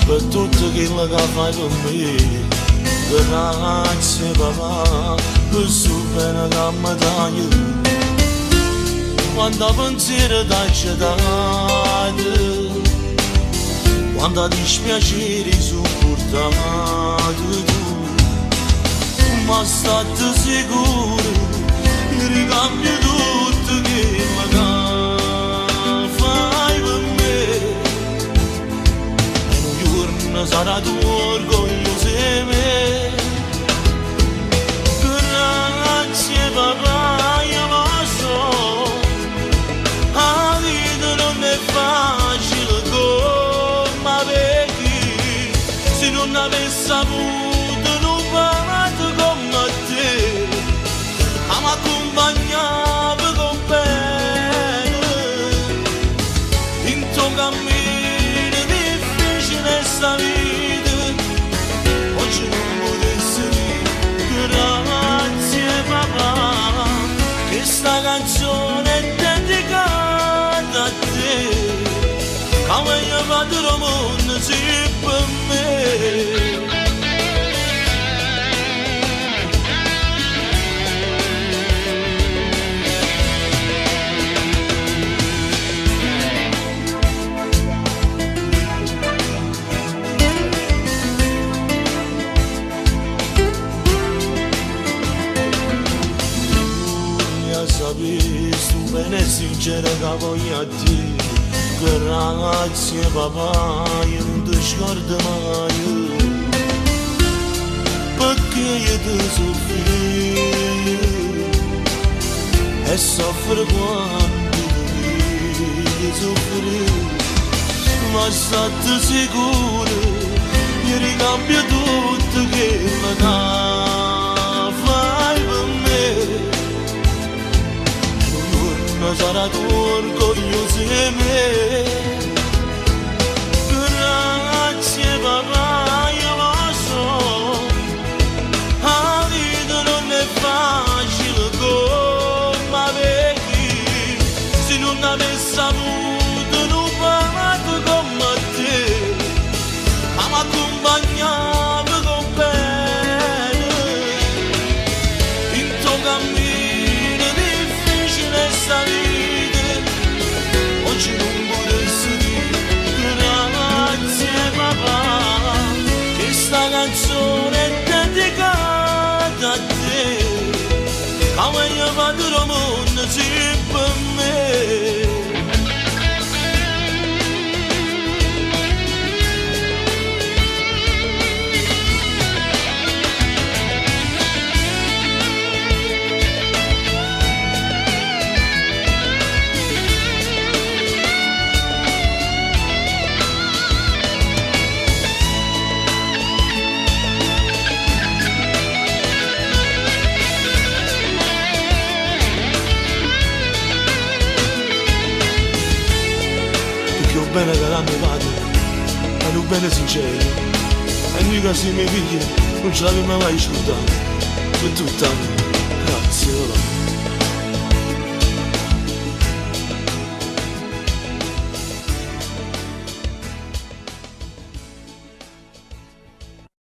per tutto quello che fai per me. Grazie papà per sto bene che mi dai. Quando pensiero t'hai dato, quando dispiaceri sono portato tu, ma state sicuro che ricambio tutto quello che fai per me. E un giorno sarà tu orgoglioso di me. Grazie papà, io lo so, la vita non è facile come vedi. Se non avessi avuto un padre come te, che mi accompagnava con bene in tuo cammino difficile sta vita, oggi non potessi dire grazie papà, che sta canzone è dedicata a te, che voglio fare il mondo sì per me. Sapessi tu bene e sincero che voglio a te. Grazie papà, io non ti scordo mai, perché io ti soffro e soffro quando ti soffri, ma state sicuro io ricambio tutto quello che fai per me. Sarà tu orgoglioso di me. Grazie papà, io lo so, la vita non è facile come vedi. Se non avessi avuto un padre come te, che mi accompagnava con bene in tuo cammino difficile sta vita. Oggi non potessi dire grazie papà, che sta canzone è dedicata a te, che voglio fare il mondo sì per me. Bene che l'hanno fatto, è un bene sincero, e noi che siamo i miei figli non ce l'abbiamo mai scordato, per tutta la vita. Grazie papà.